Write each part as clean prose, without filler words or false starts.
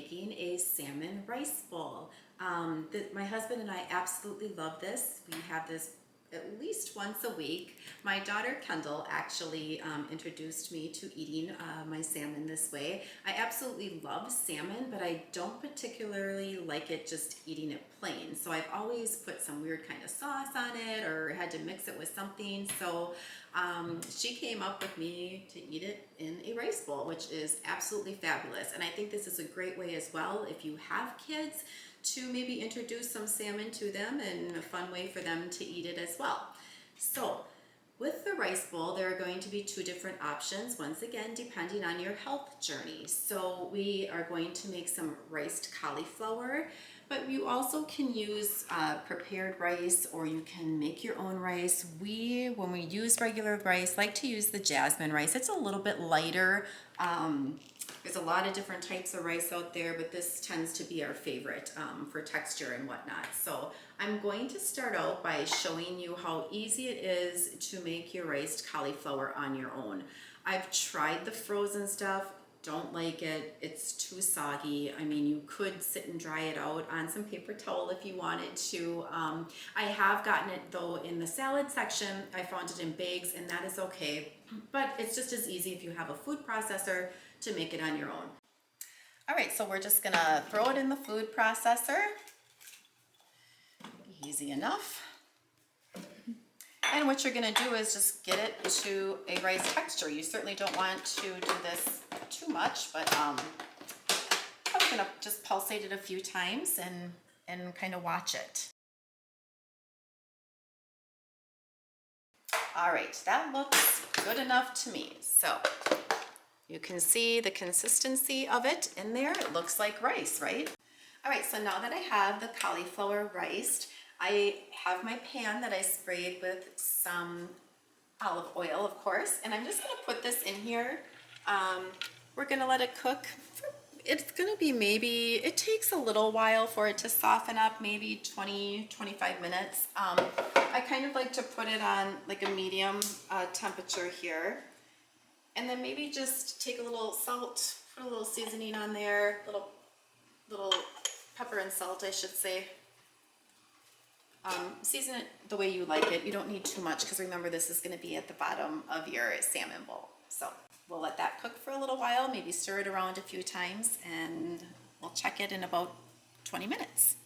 making a salmon rice bowl. My husband and I absolutely love this. We have this at least once a week. My daughter Kendall actually introduced me to eating my salmon this way. I absolutely love salmon, but I don't particularly like it just eating it plain. So I've always put some weird kind of sauce on it or had to mix it with something. So she came up with me to eat it in a rice bowl, which is absolutely fabulous. And I think this is a great way as well if you have kids to maybe introduce some salmon to them and a fun way for them to eat it as well. So with the rice bowl, there are going to be two different options, once again, depending on your health journey. So we are going to make some riced cauliflower, but you also can use prepared rice, or you can make your own rice. When we use regular rice, like to use the jasmine rice. It's a little bit lighter. There's a lot of different types of rice out there, but this tends to be our favorite for texture and whatnot. So I'm going to start out by showing you how easy it is to make your riced cauliflower on your own. I've tried the frozen stuff, don't like it. It's too soggy. I mean, you could sit and dry it out on some paper towel if you wanted to. I have gotten it though in the salad section. I found it in bags, and that is okay. But it's just as easy if you have a food processor to make it on your own. All right, so we're just gonna throw it in the food processor. Easy enough. And what you're gonna do is just get it to a rice texture. You certainly don't want to do this too much, but I'm gonna just pulsate it a few times and kind of watch it. All right, that looks good enough to me. So you can see the consistency of it in there. It looks like rice, right? All right, so now that I have the cauliflower riced, I have my pan that I sprayed with some olive oil, of course, and I'm just gonna put this in here. We're gonna let it cook. It's gonna be it takes a little while for it to soften up, maybe 20-25 minutes. I kind of like to put it on like a medium temperature here. And then maybe just take a little salt, put a little seasoning on there, little pepper and salt, I should say. Season it the way you like it. You don't need too much because remember this is going to be at the bottom of your salmon bowl. So we'll let that cook for a little while, maybe stir it around a few times, and we'll check it in about 20 minutes.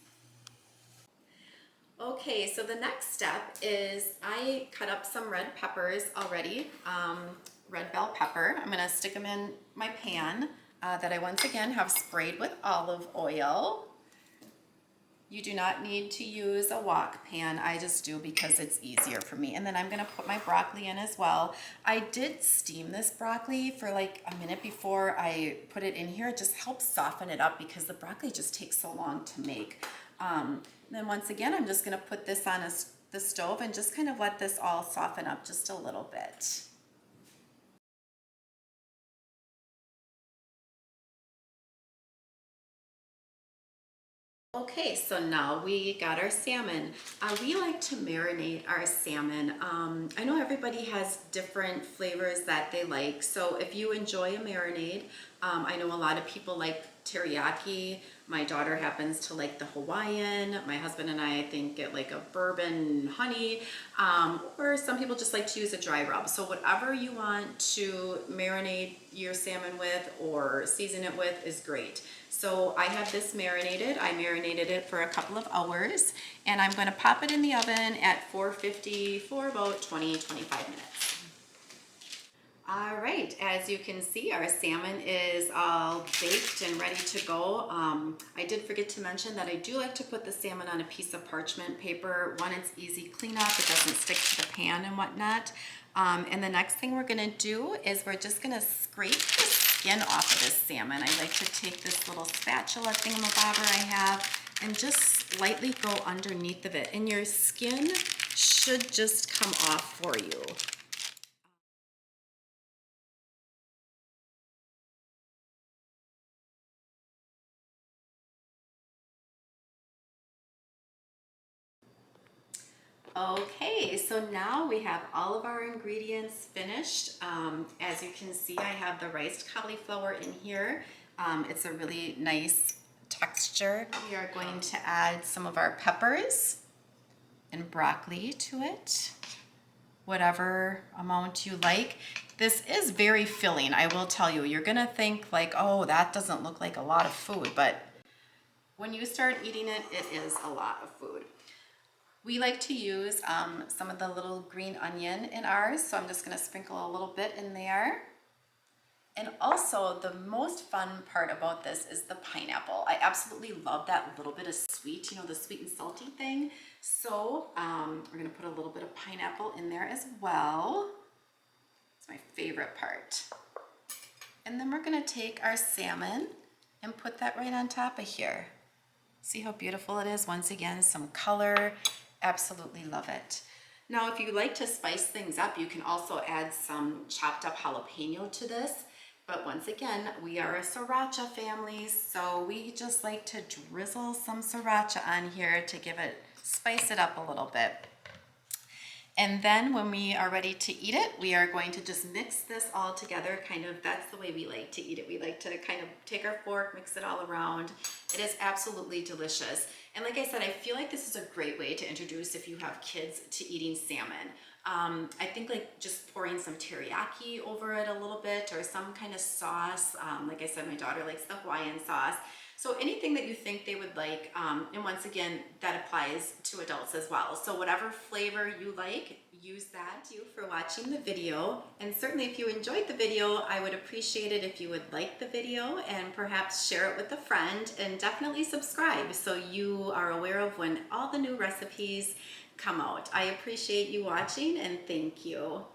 Okay, so the next step is I cut up some red peppers already. Red bell pepper. I'm gonna stick them in my pan that I once again have sprayed with olive oil. You do not need to use a wok pan. I just do because it's easier for me. And then I'm gonna put my broccoli in as well. I did steam this broccoli for like a minute before I put it in here. It just helps soften it up because the broccoli just takes so long to make. Then once again, I'm just gonna put this on the stove and just kind of let this all soften up just a little bit. Okay, so now we got our salmon. We like to marinate our salmon. I know everybody has different flavors that they like. So if you enjoy a marinade, I know a lot of people like teriyaki. My daughter happens to like the Hawaiian. My husband and I think get like a bourbon honey, or some people just like to use a dry rub. So whatever you want to marinate your salmon with or season it with is great. So I have this marinated. I marinated it for a couple of hours, and I'm going to pop it in the oven at 450 for about 20-25 minutes. All right, as you can see, our salmon is all baked and ready to go. I did forget to mention that I do like to put the salmon on a piece of parchment paper. One, it's easy cleanup, it doesn't stick to the pan and whatnot. And the next thing we're gonna do is we're just gonna scrape the skin off of this salmon. I like to take this little spatula thingamabobber I have and just lightly go underneath of it. And your skin should just come off for you. Okay, so now we have all of our ingredients finished. As you can see, I have the riced cauliflower in here. It's a really nice texture. We are going to add some of our peppers and broccoli to it, whatever amount you like. This is very filling, I will tell you. You're gonna think like, oh, that doesn't look like a lot of food, but when you start eating it, it is a lot of food. We like to use some of the little green onion in ours, so I'm just gonna sprinkle a little bit in there. And also, the most fun part about this is the pineapple. I absolutely love that little bit of sweet, you know, the sweet and salty thing. So we're gonna put a little bit of pineapple in there as well. It's my favorite part. And then we're gonna take our salmon and put that right on top of here. See how beautiful it is? Once again, some color. Absolutely love it. Now, if you like to spice things up, you can also add some chopped up jalapeno to this. But once again, we are a sriracha family, so we just like to drizzle some sriracha on here to spice it up a little bit. And then when we are ready to eat it, we are going to just mix this all together. That's the way we like to eat it. We like to kind of take our fork, mix it all around. It is absolutely delicious. And like I said, I feel like this is a great way to introduce if you have kids to eating salmon. I think like just pouring some teriyaki over it a little bit or some kind of sauce. Like I said, my daughter likes the Hawaiian sauce. So anything that you think they would like, and once again, that applies to adults as well. So whatever flavor you like, use that. Thank you for watching the video. And certainly if you enjoyed the video, I would appreciate it if you would like the video and perhaps share it with a friend, and definitely subscribe so you are aware of when all the new recipes come out. I appreciate you watching, and thank you.